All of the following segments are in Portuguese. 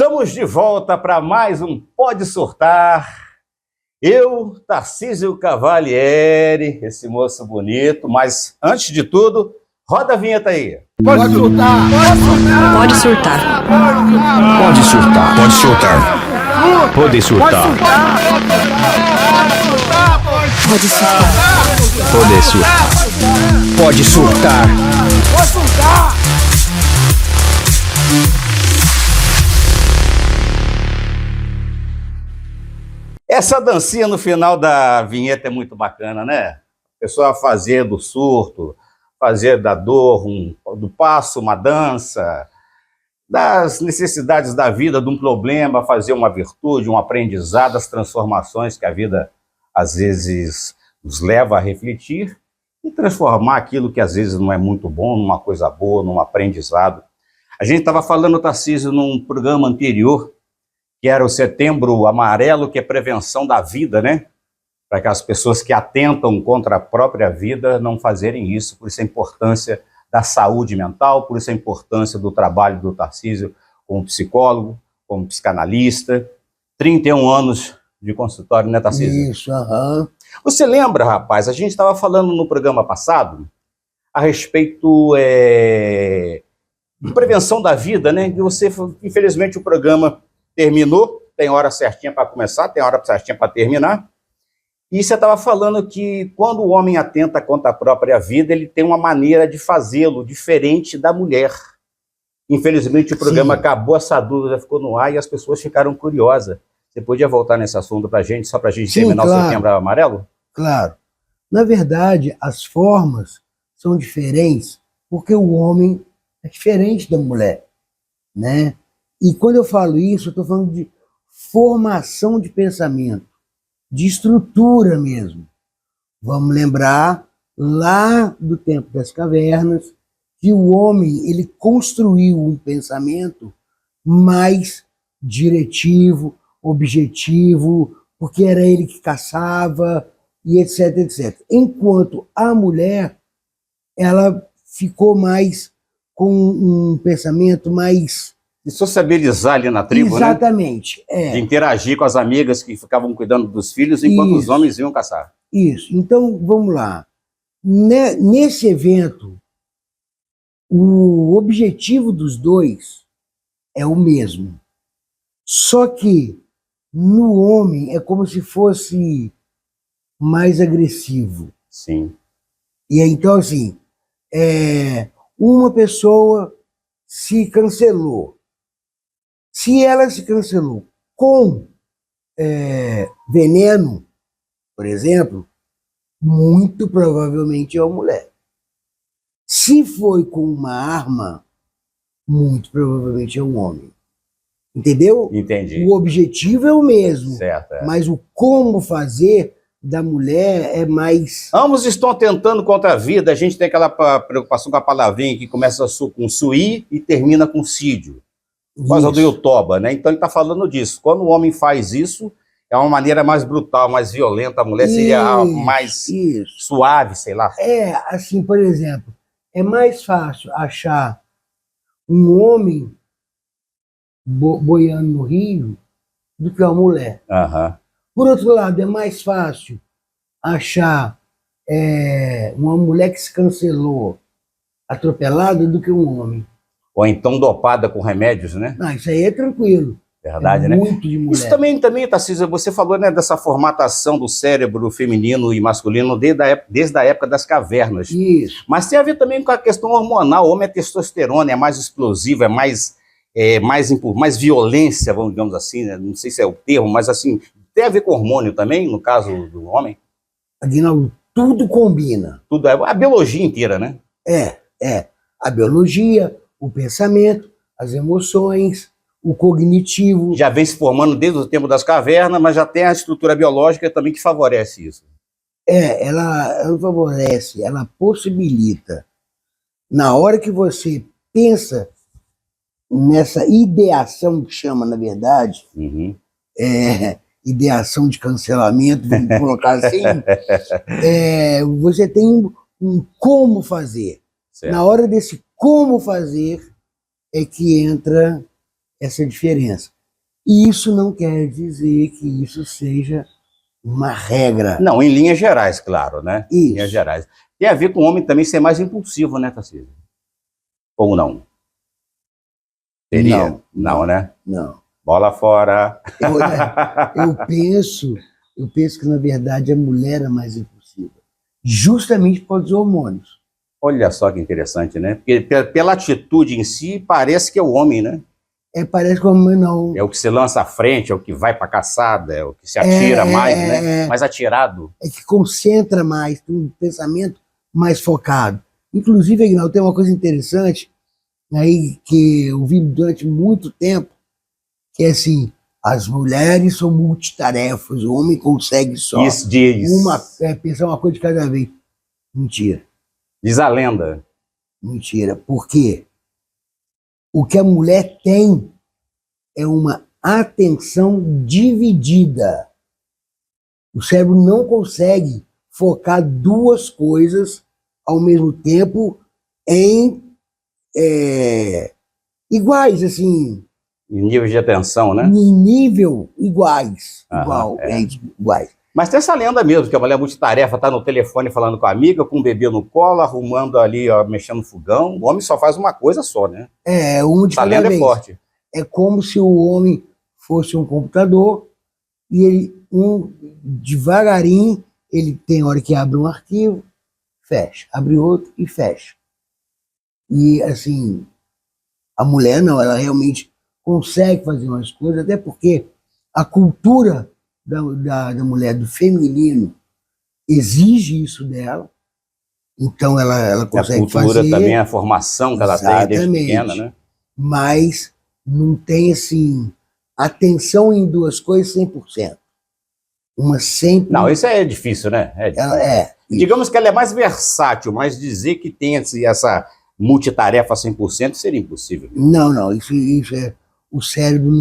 Estamos de volta para mais um Pode Surtar. Eu, Tarcísio Cavalieri, esse moço bonito, mas antes de tudo, roda a vinheta aí. Pode surtar! Pode surtar. Pode surtar! Pode surtar! Pode surtar! Pode surtar. Pode surtar! Pode surtar! Pode surtar! Essa dancinha no final da vinheta é muito bacana, né? A pessoa fazer do surto, fazer da dor, do passo, uma dança, das necessidades da vida, de um problema, fazer uma virtude, um aprendizado, as transformações que a vida às vezes nos leva a refletir e transformar aquilo que às vezes não é muito bom numa coisa boa, num aprendizado. A gente estava falando, Tarcísio, num programa anterior, que era o Setembro Amarelo, que é prevenção da vida, né? Para que as pessoas que atentam contra a própria vida não fazerem isso. Por isso a importância da saúde mental, por isso a importância do trabalho do Tarcísio como psicólogo, como psicanalista. 31 anos de consultório, né, Tarcísio? Isso, aham. Você lembra, rapaz, a gente estava falando no programa passado a respeito de prevenção da vida, né? E você, infelizmente, o programa terminou, tem hora certinha para começar, tem hora certinha para terminar. E você estava falando que quando o homem atenta contra a própria vida, ele tem uma maneira de fazê-lo diferente da mulher. Infelizmente o programa acabou, essa dúvida ficou no ar e as pessoas ficaram curiosas. Você podia voltar nesse assunto para a gente, só para a gente terminar o Setembro Amarelo? Claro. Na verdade, as formas são diferentes porque o homem é diferente da mulher, né? E quando eu falo isso, eu estou falando de formação de pensamento, de estrutura mesmo. Vamos lembrar lá do tempo das cavernas que o homem ele construiu um pensamento mais diretivo, objetivo, porque era ele que caçava e etc, etc. Enquanto a mulher, ela ficou mais com um pensamento mais de sociabilizar ali na tribo, exatamente, né? De interagir com as amigas que ficavam cuidando dos filhos enquanto os homens iam caçar. Isso. Então, vamos lá. Nesse evento, o objetivo dos dois é o mesmo. Só que no homem é como se fosse mais agressivo. Sim. E então, assim, uma pessoa se cancelou. Se ela se cancelou com veneno, por exemplo, muito provavelmente é uma mulher. Se foi com uma arma, muito provavelmente é um homem. Entendeu? Entendi. O objetivo é o mesmo, certo, mas o como fazer da mulher é mais... Ambos estão tentando contra a vida. A gente tem aquela preocupação com a palavrinha que começa com suí e termina com sídio. Por causa do Yotoba, né? Então ele está falando disso. Quando o homem faz isso, é uma maneira mais brutal, mais violenta. A mulher seria mais suave, sei lá. Assim, por exemplo, é mais fácil achar um homem boiando no rio do que uma mulher. Uhum. Por outro lado, é mais fácil achar uma mulher que se cancelou atropelada do que um homem. Ou então dopada com remédios, né? Não, isso aí é tranquilo. Verdade, né? Muito de mulher. Isso também, Tarcísio, você falou, né, dessa formatação do cérebro feminino e masculino desde a época das cavernas. Isso. Mas tem a ver também com a questão hormonal. O homem é testosterona, é mais explosivo, é mais violência, digamos assim, né? Não sei se é o termo, mas assim, tem a ver com hormônio também, no caso do homem? Aguinaldo, tudo combina. Tudo, a biologia inteira, né? A biologia, o pensamento, as emoções, o cognitivo. Já vem se formando desde o tempo das cavernas, mas já tem a estrutura biológica também que favorece isso. Ela favorece, ela possibilita. Na hora que você pensa nessa ideação que chama, na verdade, ideação de cancelamento, vamos colocar assim, você tem um como fazer. Certo. Na hora desse como fazer é que entra essa diferença. E isso não quer dizer que isso seja uma regra. Não, em linhas gerais, claro, né? Em Isso. linhas gerais. Tem a ver com o homem também ser mais impulsivo, né, Tarcísio? Ou não? Seria? Não, né? Não. Bola fora. Eu penso que, na verdade, a mulher é mais impulsiva. Justamente por causa dos hormônios. Olha só que interessante, né? Porque pela atitude em si, parece que é o homem, né? Parece que o homem não... É o que se lança à frente, é o que vai para caçada, é o que se atira mais, né? Mais atirado. É que concentra mais, tem um pensamento mais focado. Inclusive, Aguinaldo, tem uma coisa interessante aí que eu vi durante muito tempo, que é assim, as mulheres são multitarefas, o homem consegue só Isso diz. pensar uma coisa de cada vez. Mentira. Diz a lenda. Mentira. Por quê? O que a mulher tem é uma atenção dividida. O cérebro não consegue focar duas coisas ao mesmo tempo em iguais, assim. Em nível de atenção, né? Em nível iguais. Aham, Iguais. Mas tem essa lenda mesmo, que a mulher multitarefa, tá no telefone falando com a amiga, com o bebê no colo, arrumando ali, ó, mexendo no fogão. O homem só faz uma coisa só, né? Um de Essa cada lenda vez. é forte. É como se o homem fosse um computador e ele, devagarinho, ele tem hora que abre um arquivo, fecha, abre outro e fecha. E, assim, a mulher não, ela realmente consegue fazer umas coisas, até porque a cultura da mulher, do feminino, exige isso dela, então ela consegue fazer. A cultura também, a formação que ela tem desde pequena, né? Mas não tem, assim, atenção em duas coisas 100%. Uma sempre... Não, isso é difícil, né? Digamos que ela é mais versátil, mas dizer que tem essa multitarefa 100% seria impossível. Não, isso é... O cérebro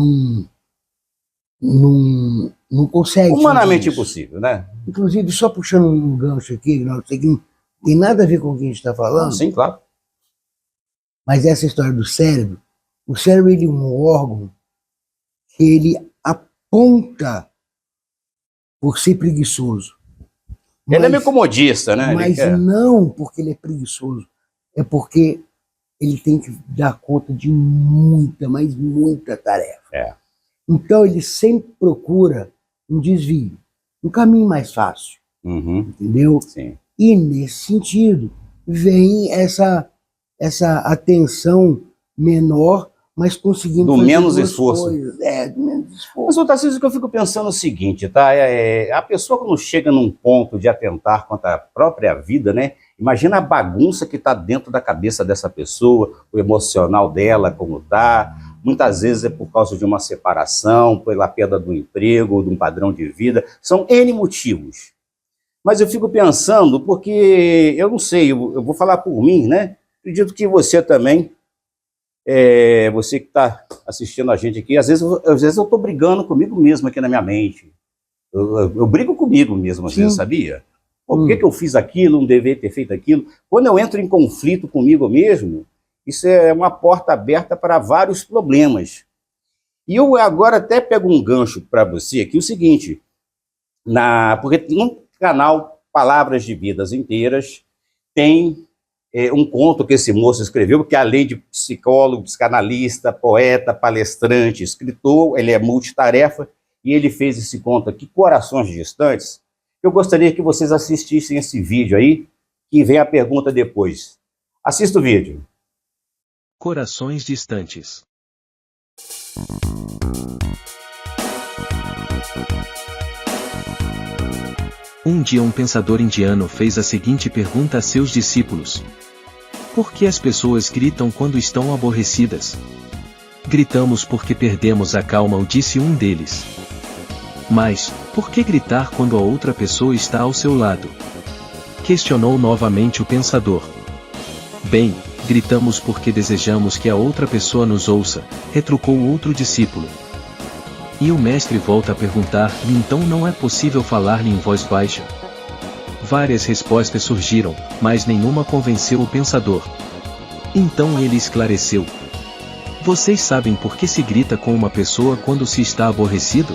não consegue. Humanamente impossível, né? Inclusive, só puxando um gancho aqui, não sei que não tem nada a ver com o que a gente está falando. Sim, claro. Mas essa história do cérebro, o cérebro ele é um órgão que ele aponta por ser preguiçoso. Ele é meio comodista, né? Mas não porque ele é preguiçoso, é porque ele tem que dar conta de muita, mas muita tarefa. Então ele sempre procura um desvio, um caminho mais fácil, entendeu? Sim. E nesse sentido vem essa atenção menor, mas conseguindo do menos esforço. Do menos esforço. Mas, Tarcísio, que eu fico pensando é o seguinte, tá? A pessoa quando chega num ponto de atentar contra a própria vida, né? Imagina a bagunça que está dentro da cabeça dessa pessoa, o emocional dela, como está. Muitas vezes é por causa de uma separação, pela perda do emprego, de um padrão de vida. São N motivos. Mas eu fico pensando, porque eu não sei, eu vou falar por mim, né? Acredito que você também, você que está assistindo a gente aqui, às vezes eu estou brigando comigo mesmo aqui na minha mente. Eu brigo comigo mesmo, às vezes, sabia? Por que eu fiz aquilo, não deveria ter feito aquilo? Quando eu entro em conflito comigo mesmo, isso é uma porta aberta para vários problemas. E eu agora até pego um gancho para você aqui, o seguinte, porque no canal Palavras de Vidas Inteiras tem um conto que esse moço escreveu, que além de psicólogo, psicanalista, poeta, palestrante, escritor, ele é multitarefa, e ele fez esse conto aqui, Corações Distantes. Eu gostaria que vocês assistissem esse vídeo aí, que vem a pergunta depois. Assista o vídeo. Corações Distantes. Um dia um pensador indiano fez a seguinte pergunta a seus discípulos: por que as pessoas gritam quando estão aborrecidas? Gritamos porque perdemos a calma, disse um deles. Mas, por que gritar quando a outra pessoa está ao seu lado? Questionou novamente o pensador. Bem, gritamos porque desejamos que a outra pessoa nos ouça, retrucou outro discípulo. E o mestre volta a perguntar: então não é possível falar-lhe em voz baixa? Várias respostas surgiram, mas nenhuma convenceu o pensador. Então ele esclareceu: Vocês sabem por que se grita com uma pessoa quando se está aborrecido?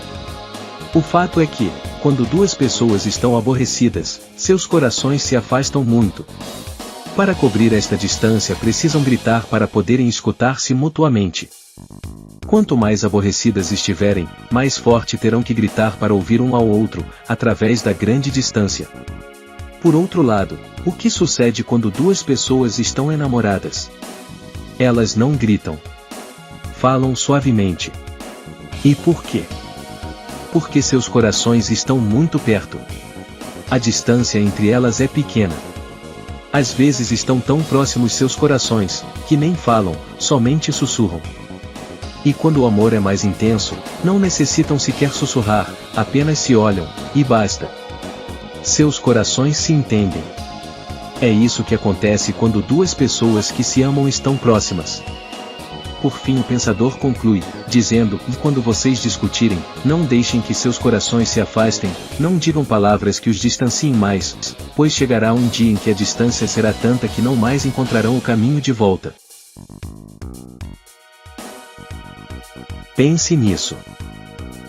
O fato é que, quando duas pessoas estão aborrecidas, seus corações se afastam muito. Para cobrir esta distância precisam gritar para poderem escutar-se mutuamente. Quanto mais aborrecidas estiverem, mais forte terão que gritar para ouvir um ao outro, através da grande distância. Por outro lado, o que sucede quando duas pessoas estão enamoradas? Elas não gritam. Falam suavemente. E por quê? Porque seus corações estão muito perto. A distância entre elas é pequena. Às vezes estão tão próximos seus corações, que nem falam, somente sussurram. E quando o amor é mais intenso, não necessitam sequer sussurrar, apenas se olham, e basta. Seus corações se entendem. É isso que acontece quando duas pessoas que se amam estão próximas. Por fim o pensador conclui, dizendo, e quando vocês discutirem, não deixem que seus corações se afastem, não digam palavras que os distanciem mais, pois chegará um dia em que a distância será tanta que não mais encontrarão o caminho de volta. Pense nisso.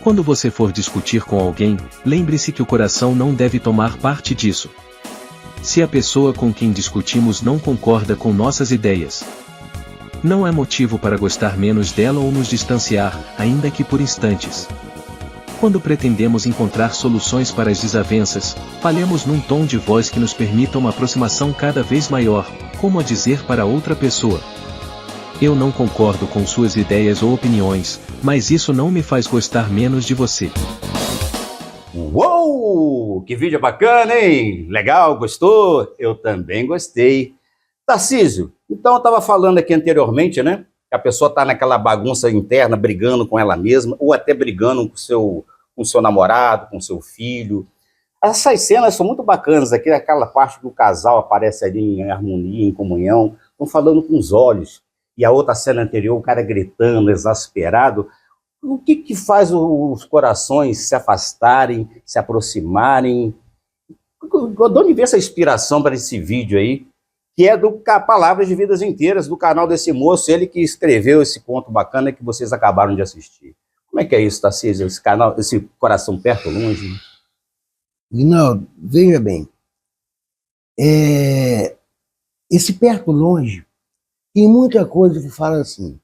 Quando você for discutir com alguém, lembre-se que o coração não deve tomar parte disso. Se a pessoa com quem discutimos não concorda com nossas ideias, não é motivo para gostar menos dela ou nos distanciar, ainda que por instantes. Quando pretendemos encontrar soluções para as desavenças, falemos num tom de voz que nos permita uma aproximação cada vez maior, como a dizer para outra pessoa: eu não concordo com suas ideias ou opiniões, mas isso não me faz gostar menos de você. Uou! Que vídeo bacana, hein? Legal, gostou? Eu também gostei. Tarcísio, então eu estava falando aqui anteriormente, né? Que a pessoa está naquela bagunça interna, brigando com ela mesma, ou até brigando com seu namorado, com seu filho. Essas cenas são muito bacanas aqui, aquela parte que o casal aparece ali em harmonia, em comunhão, estão falando com os olhos. E a outra cena anterior, o cara gritando, exasperado. O que faz os corações se afastarem, se aproximarem? De onde vem essa inspiração para esse vídeo aí? Que é do Palavras de Vidas Inteiras, do canal desse moço, ele que escreveu esse conto bacana que vocês acabaram de assistir. Como é que é isso, Tarcísio? Esse canal, esse coração perto, longe? Guinaldo, veja bem. Esse perto, longe, tem muita coisa que fala assim.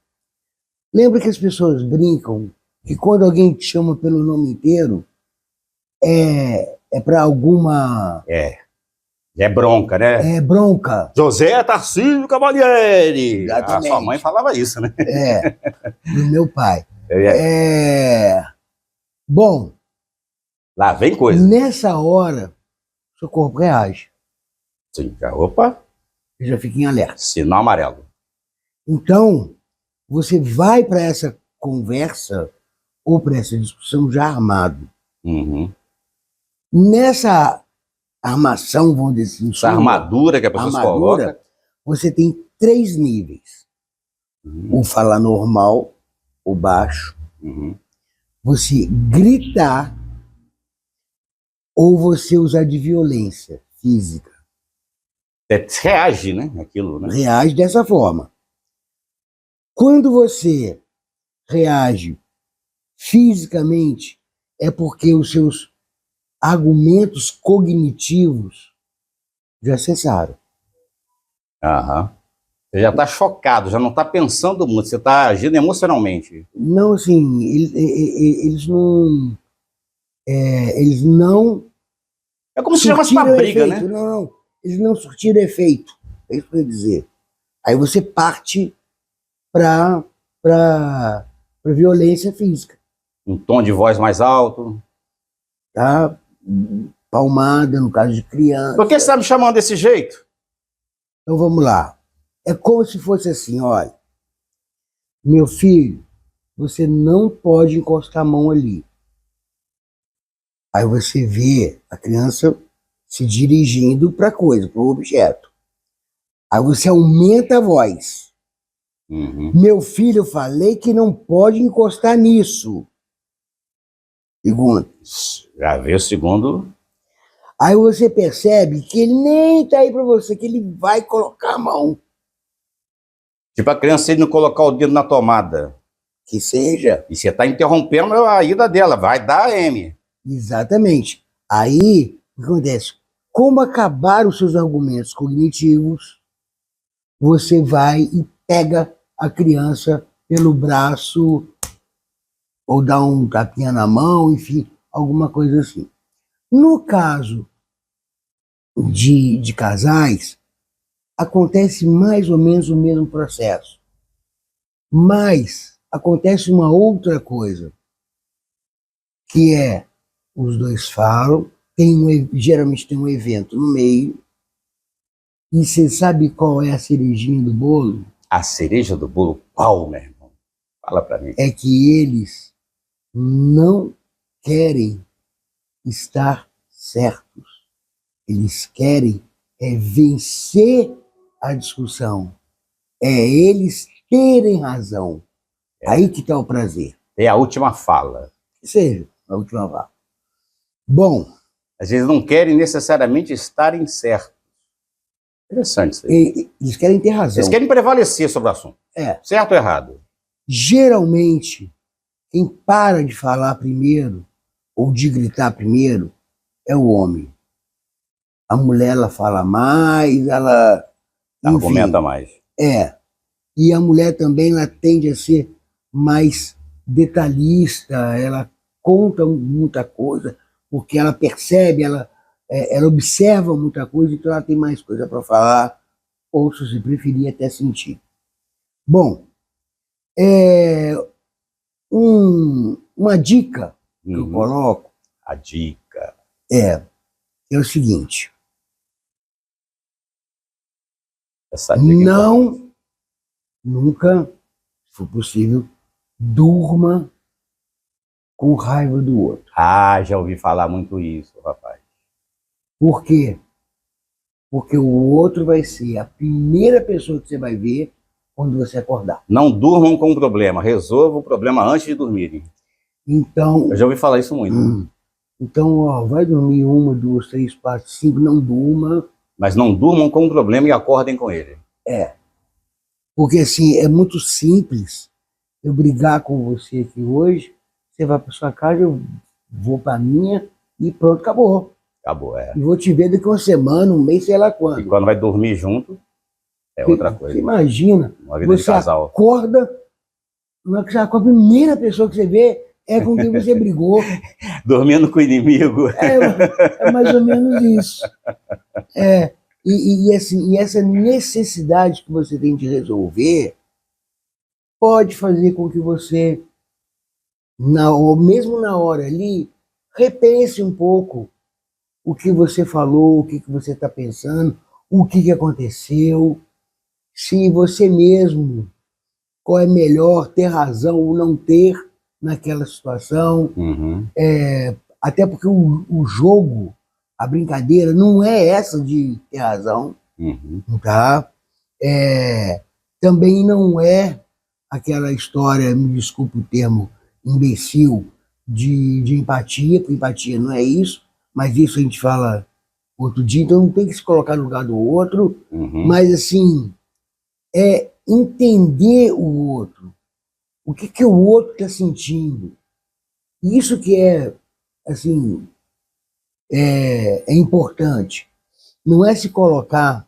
Lembra que as pessoas brincam que quando alguém te chama pelo nome inteiro, é para alguma... É bronca, né? É bronca. José Tarcísio Cavalieri. Exatamente. A sua mãe falava isso, né? Do meu pai. Bom, lá vem coisa. nessa hora, seu corpo reage. Sim, opa, Você já fica em alerta. sinal amarelo. Então, você vai para essa conversa ou para essa discussão já armado. Uhum. Nessa armação, vamos dizer assim, Essa armadura que a pessoa se coloca. você tem 3 níveis. O falar normal, o baixo, Uhum. você gritar ou você usar de violência física. Reage, né? Aquilo, né? Reage dessa forma. Quando você reage fisicamente, é porque os seus argumentos cognitivos já cessaram. Aham. Você já está chocado, já não está pensando muito, você está agindo emocionalmente. Não, assim, eles não... eles não... É como se chamasse uma surtiram briga, efeito. né? Não, eles não surtiram efeito. É isso que eu ia dizer. Aí você parte para violência física. Um tom de voz mais alto. Tá? Palmada, no caso de criança. Por que você está me chamando desse jeito? Então vamos lá. É como se fosse assim, olha, meu filho, você não pode encostar a mão ali. Aí você vê a criança se dirigindo para a coisa, para o objeto. Aí você aumenta a voz. Uhum. Meu filho, eu falei que não pode encostar nisso. Segundo. Já veio o segundo. Aí você percebe que ele nem tá aí para você, que ele vai colocar a mão. Tipo a criança ele não colocar o dedo na tomada. Que seja. E você está interrompendo a ida dela, vai dar M. Exatamente. Aí, o que acontece? Como acabar os seus argumentos cognitivos, você vai e pega a criança pelo braço, ou dá um tapinha na mão, enfim, alguma coisa assim. No caso de casais, acontece mais ou menos o mesmo processo. Mas acontece uma outra coisa, que é, os dois falam, geralmente tem um evento no meio, e você sabe qual é a cerejinha do bolo? A cereja do bolo, qual, meu irmão? Fala pra mim. É que eles não querem estar certos. Eles querem vencer a discussão. É eles terem razão. Aí que está o prazer. É a última fala. Que seja a última fala. Bom, Às vezes não querem necessariamente estarem certos. Interessante isso aí. eles querem ter razão. Eles querem prevalecer sobre o assunto. É. Certo ou errado? Geralmente, quem para de falar primeiro, ou de gritar primeiro, é o homem. A mulher, ela fala mais, ela... enfim, Argumenta mais. É. E a mulher também, ela tende a ser mais detalhista, ela conta muita coisa, porque ela percebe, ela observa muita coisa, então ela tem mais coisa para falar, ou, se você preferir, até sentir. Bom, uma dica que eu coloco A dica. é o seguinte: Essa dica é importante. nunca, se for possível, durma com raiva do outro. Ah, já ouvi falar muito isso, rapaz. Por quê? Porque o outro vai ser a primeira pessoa que você vai ver quando você acordar. Não durmam com o problema, resolva o problema antes de dormirem. Então, Eu já ouvi falar isso muito. ó, vai dormir 1, 2, 3, 4, 5, não durma. Mas não durmam com o problema e acordem com ele. Porque assim, é muito simples eu brigar com você aqui hoje, você vai para sua casa, eu vou para a minha e pronto, acabou. Acabou, é. E vou te ver daqui uma semana, um mês, sei lá E quando. quando vai dormir junto, é outra Você coisa. imagina, Uma vida de você casal. acorda, na hora que você acorda, a primeira pessoa que você vê é com quem você brigou. Dormindo com o inimigo. É mais ou menos isso. E essa necessidade que você tem de resolver pode fazer com que você, mesmo na hora ali, repense um pouco o que você falou, o que você está pensando, o que aconteceu, se você mesmo, qual é melhor, ter razão ou não ter naquela situação. Uhum. Até porque o jogo, a brincadeira, não é essa de ter razão, Uhum. tá? Também não é aquela história, me desculpe o termo, imbecil, de empatia, porque empatia não é isso, mas isso a gente fala outro dia, então não tem que se colocar no lugar do outro, Uhum. mas assim, é entender o outro, o que o outro está sentindo. Isso que assim, é importante. Não é se colocar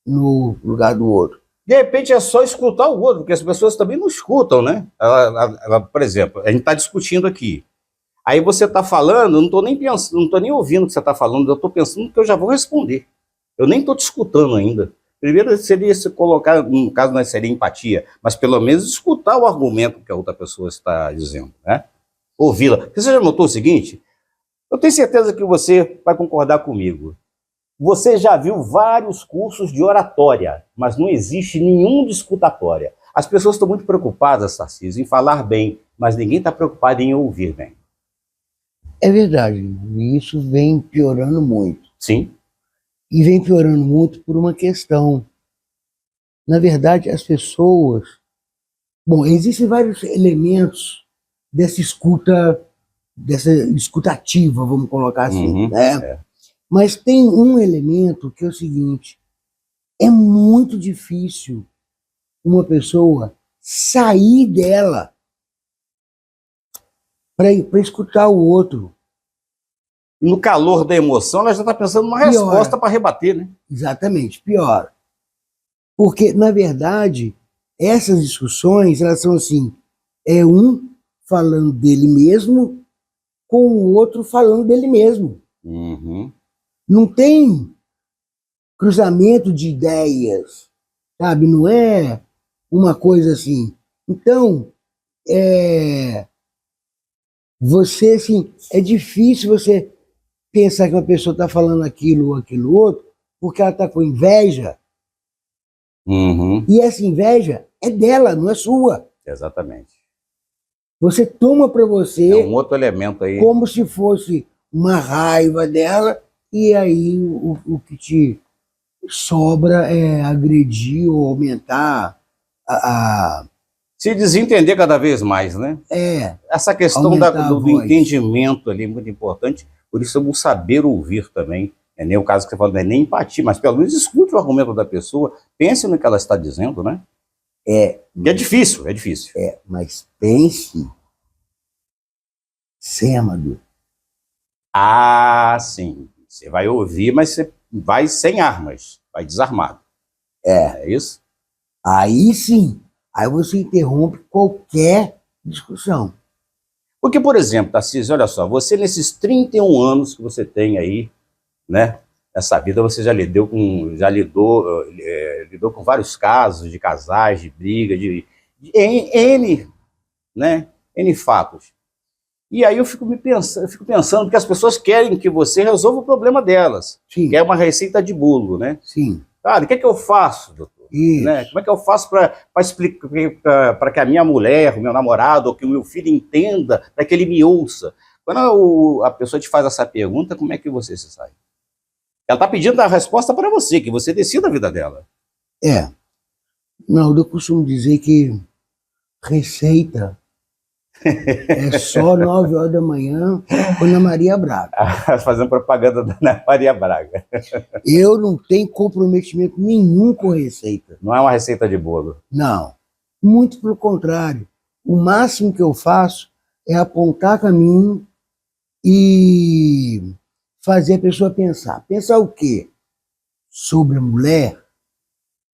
no lugar do outro. De repente é só escutar o outro, porque as pessoas também não escutam, né? Por exemplo, a gente está discutindo aqui. Aí você está falando, eu não estou nem pensando, não estou nem ouvindo o que você está falando, eu estou pensando que eu já vou responder. Eu nem estou te escutando ainda. Primeiro seria se colocar, no caso não seria empatia, mas pelo menos escutar o argumento que a outra pessoa está dizendo, né? Ouvi-la. Você já notou o seguinte? Eu tenho certeza que você vai concordar comigo. Você já viu vários cursos de oratória, mas não existe nenhum de escutatória. As pessoas estão muito preocupadas, Tarcísio, em falar bem, mas ninguém está preocupado em ouvir bem. É verdade, e isso vem piorando muito. Sim. E vem piorando muito por uma questão. Na verdade, as pessoas... Bom, existem vários elementos dessa escutativa, vamos colocar assim, né? Mas tem um elemento que é o seguinte: é muito difícil uma pessoa sair dela para escutar o outro. No calor da emoção, ela já está pensando numa resposta para rebater, né? Exatamente, pior. Porque, na verdade, essas discussões, elas são assim, é um falando dele mesmo com o outro falando dele mesmo. Uhum. Não tem cruzamento de ideias, sabe? Não é uma coisa assim. Então, você, assim, é difícil você pensar que uma pessoa está falando aquilo ou aquilo outro, porque ela está com inveja, Uhum. e essa inveja é dela, não é sua. Exatamente. Você toma para você É um outro elemento aí. como se fosse uma raiva dela, e aí o que te sobra é agredir ou aumentar Se desentender cada vez mais, né? Essa questão aumentar a do voz. entendimento ali é muito importante, por isso eu vou saber ouvir também. É nem o caso que você falou, não é nem empatia, mas pelo menos escute o argumento da pessoa, pense no que ela está dizendo, né? E é difícil, é difícil. Mas pense sem amador. Ah, sim. Você vai ouvir, mas você vai sem armas, vai desarmado. É isso? Aí sim, aí você interrompe qualquer discussão. Porque, por exemplo, Tarcísio, olha só, você nesses 31 anos que você tem aí, né? Nessa vida você já lidou com vários casos de casais, de briga, de N, né? N fatos. E aí eu fico pensando que as pessoas querem que você resolva o problema delas. Sim. Quer uma receita de bolo, né? Sim. Cara, o que é que eu faço, doutor? Isso. Né? Como é que eu faço para explicar, para que a minha mulher, o meu namorado, ou que o meu filho entenda, para que ele me ouça? Quando a pessoa te faz essa pergunta, como é que você se sai? Ela está pedindo a resposta para você, que você decida a vida dela. Não, eu costumo dizer que receita é só 9 horas da manhã com a Maria Braga. Fazendo propaganda da Ana Maria Braga. Eu não tenho comprometimento nenhum com receita. Não é uma receita de bolo. Não. Muito pelo contrário. O máximo que eu faço é apontar caminho e fazer a pessoa pensar. Pensar o quê? Sobre a mulher?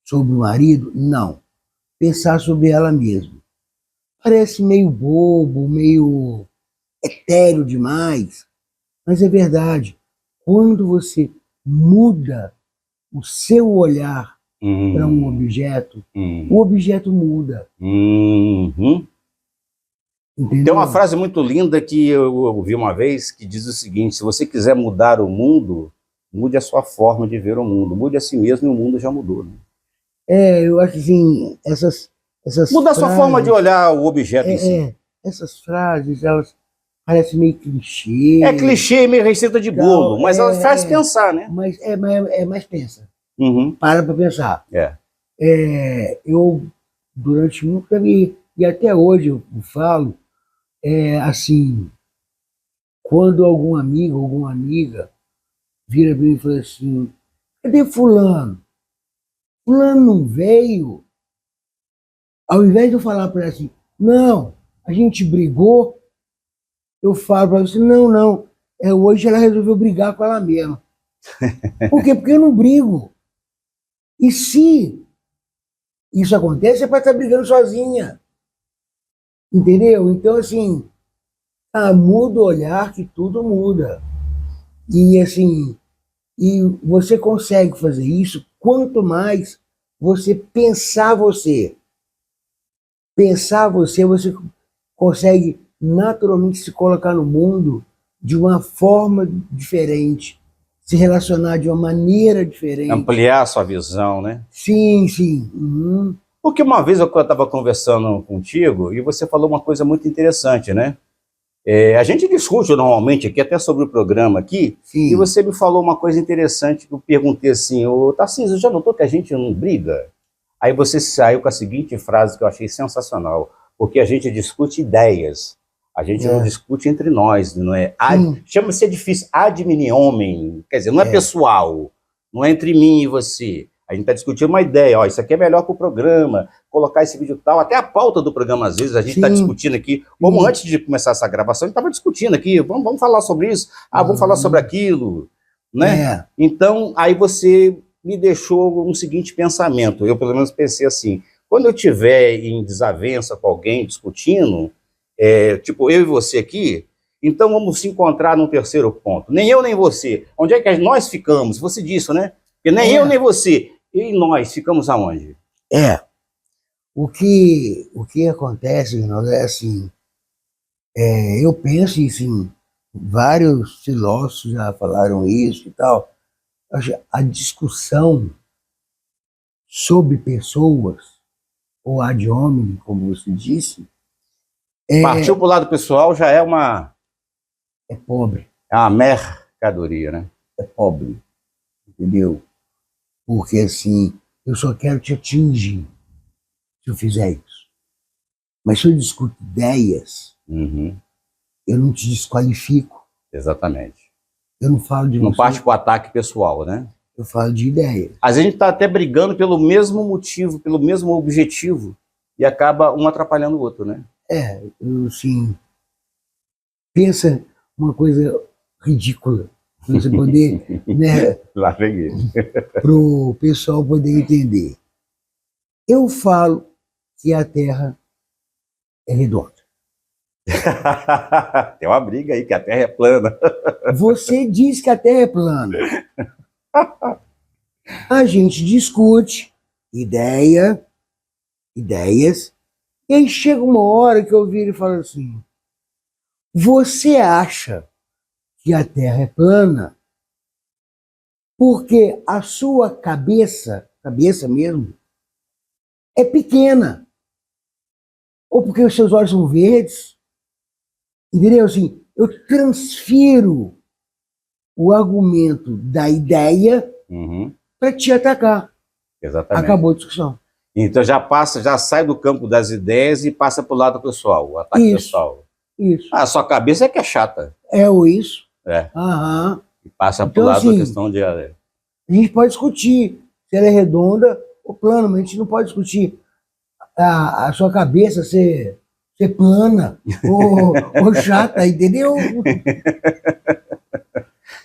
Sobre o marido? Não. Pensar sobre ela mesma. Parece meio bobo, meio etéreo demais, mas é verdade. Quando você muda o seu olhar para um objeto, o objeto muda. Uhum. Entendeu? Tem uma frase muito linda que eu ouvi uma vez que diz o seguinte: se você quiser mudar o mundo, mude a sua forma de ver o mundo. Mude a si mesmo e o mundo já mudou. Né? Eu acho que assim, essas muda a sua frases, forma de olhar o objeto em si. Essas frases, elas parecem meio clichê. É clichê, meio receita de bolo, mas ela faz pensar, né? Mas pensa. Uhum. Para pensar. Eu, durante muito tempo, e até hoje eu falo, assim, quando algum amigo, alguma amiga vira para mim e fala assim, cadê fulano? Fulano não veio. Ao invés de eu falar para ela assim, não, a gente brigou, eu falo para ela assim, não, hoje ela resolveu brigar com ela mesma. Por quê? Porque eu não brigo. E se isso acontece, é para estar brigando sozinha. Entendeu? Então, assim, muda o olhar que tudo muda. E, assim, e você consegue fazer isso quanto mais você pensar você. Pensar você consegue naturalmente se colocar no mundo de uma forma diferente, se relacionar de uma maneira diferente. Ampliar a sua visão, né? Sim, sim. Uhum. Porque uma vez eu estava conversando contigo e você falou uma coisa muito interessante, né? A gente discute normalmente aqui, até sobre o programa aqui, Sim. E você me falou uma coisa interessante que eu perguntei assim, ô Tarcísio, já notou que a gente não briga? Aí você saiu com a seguinte frase que eu achei sensacional, porque a gente discute ideias, a gente não discute entre nós, não é? Chama-se difícil ad hominem, quer dizer, não é pessoal, não é entre mim e você. A gente está discutindo uma ideia, isso aqui é melhor para o programa, colocar esse vídeo tal, até a pauta do programa, às vezes, a gente está Sim. discutindo aqui, como antes de começar essa gravação, a gente estava discutindo aqui, vamos falar sobre isso, vamos falar sobre aquilo, né? É. Então, aí você me deixou um seguinte pensamento, eu pelo menos pensei assim, quando eu estiver em desavença com alguém, discutindo, tipo, eu e você aqui, então vamos se encontrar num terceiro ponto. Nem eu nem você. Onde é que nós ficamos? Você disse, né? Porque nem eu nem você. E nós ficamos aonde? O que acontece, Reinaldo, é assim, eu penso assim, vários filósofos já falaram isso e tal. A discussão sobre pessoas, ou ad hominem, como você disse, Partiu para o lado pessoal, já é uma pobre, mercadoria, né? é pobre, entendeu? Porque assim, eu só quero te atingir se eu fizer isso. Mas se eu discuto ideias, Uhum, eu não te desqualifico. exatamente. Eu não falo de Não você, parte para o ataque pessoal, né? eu falo de ideias. Às vezes a gente está até brigando pelo mesmo motivo, pelo mesmo objetivo, e acaba um atrapalhando o outro, né? Eu, assim, pensa uma coisa ridícula, para você poder, né, Lá vem ele. para o pessoal poder entender. Eu falo que a Terra é redonda. Tem uma briga aí, que a Terra é plana. Você diz que a Terra é plana. A gente discute ideias, e aí chega uma hora que eu viro e falo assim, você acha que a Terra é plana porque a sua cabeça mesmo, é pequena. Ou porque os seus olhos são verdes. Entendeu? Assim, eu transfiro o argumento da ideia Uhum, para te atacar. exatamente. Acabou a discussão. Então já sai do campo das ideias e passa para o lado pessoal, o ataque Isso. pessoal. Isso. A sua cabeça é que é chata. Ou isso. É. Aham. E passa para Então, o lado assim, da questão de. A gente pode discutir se ela é redonda ou plana, mas a gente não pode discutir a sua cabeça ser plana ou chata, entendeu?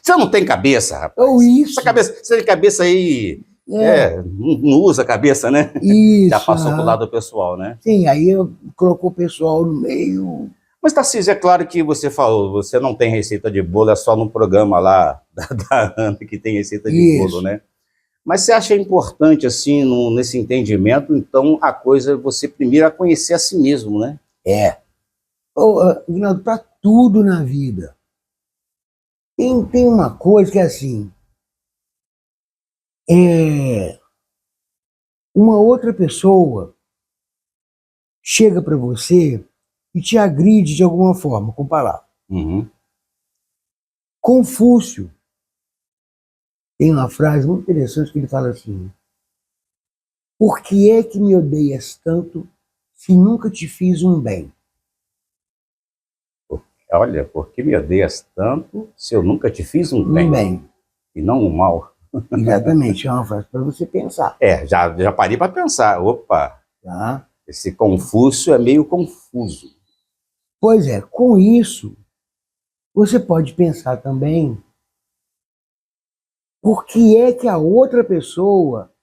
Você não tem cabeça, rapaz. Ou isso. Você tem cabeça aí. Não usa a cabeça, né? Isso. Já passou para o lado pessoal, né? Sim, aí colocou o pessoal no meio. Mas, Tarcísio, é claro que você falou, você não tem receita de bolo, é só no programa lá da Ana que tem receita de bolo, né? Mas você acha importante, assim, nesse entendimento, então, a coisa é você primeiro a conhecer a si mesmo, né? Rinaldo, para tudo na vida. Tem uma coisa que é assim, uma outra pessoa chega para você e te agride de alguma forma, com palavras. Uhum. Confúcio tem uma frase muito interessante que ele fala assim: por que é que me odeias tanto se nunca te fiz um bem? Olha, por que me odeias tanto se eu nunca te fiz um bem? Um bem. E não um mal? Exatamente, é uma frase para você pensar. Já parei para pensar. Opa, Tá? esse Confúcio é meio confuso. Pois é, com isso, você pode pensar também por que é que a outra pessoa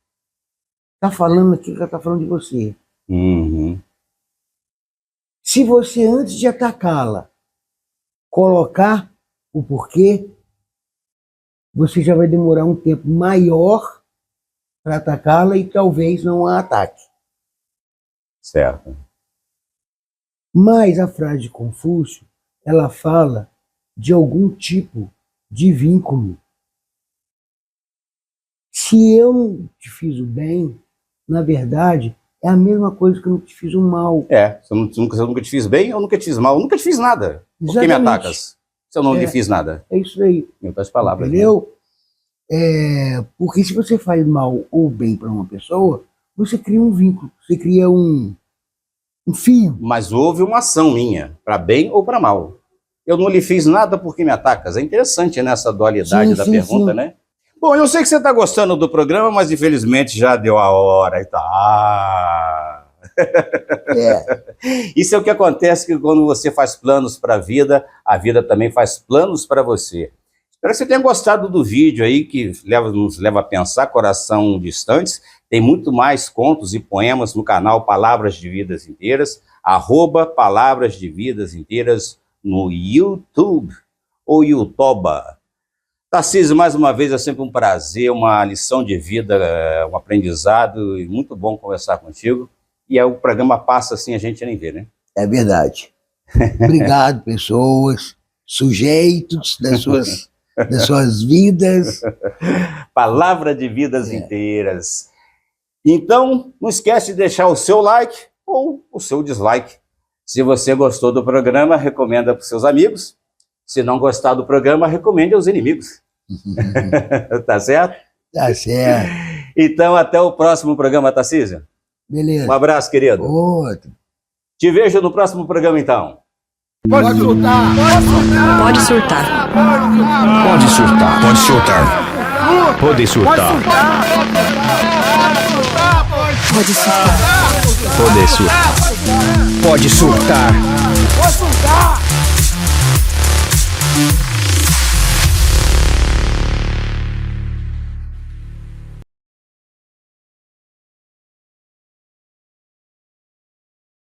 está falando aquilo que ela está falando de você. Uhum. Se você, antes de atacá-la, colocar o porquê, você já vai demorar um tempo maior para atacá-la e talvez não a ataque. Certo. Mas a frase de Confúcio, ela fala de algum tipo de vínculo. Se eu não te fiz o bem, na verdade, é a mesma coisa que eu não te fiz o mal. Se eu nunca te fiz bem, eu nunca te fiz mal, eu nunca te fiz nada. Por que me Exatamente. atacas? Se eu não lhe fiz nada. É isso aí. Em outras palavras. Entendeu? Porque se você faz mal ou bem para uma pessoa, você cria um vínculo, você cria um fio. Mas houve uma ação minha, para bem ou para mal. Eu não lhe fiz nada porque me atacas. É interessante, né, essa dualidade da pergunta, né? Bom, eu sei que você está gostando do programa, mas infelizmente já deu a hora e tá. Isso é o que acontece que quando você faz planos para a vida também faz planos para você. Espero que você tenha gostado do vídeo aí, que nos leva a pensar, Coração Distantes. Tem muito mais contos e poemas no canal Palavras de Vidas Inteiras, @Palavras de Vidas Inteiras no YouTube ou Youtuba. Tarcísio, mais uma vez é sempre um prazer, uma lição de vida, um aprendizado, e muito bom conversar contigo. E aí o programa passa assim, a gente nem vê, né? É verdade. Obrigado, pessoas, sujeitos das suas vidas. Palavra de Vidas Inteiras. Então, não esquece de deixar o seu like ou o seu dislike. Se você gostou do programa, recomenda para os seus amigos. Se não gostar do programa, recomende aos inimigos. Tá certo? Tá certo. Então, até o próximo programa, Tarcísio. Beleza. Um abraço, querido. Outro. Te vejo no próximo programa, então. Pode surtar. Pode surtar. Pode surtar. Pode surtar. Pode surtar. Pode surtar. Pode surtar. Pode surtar.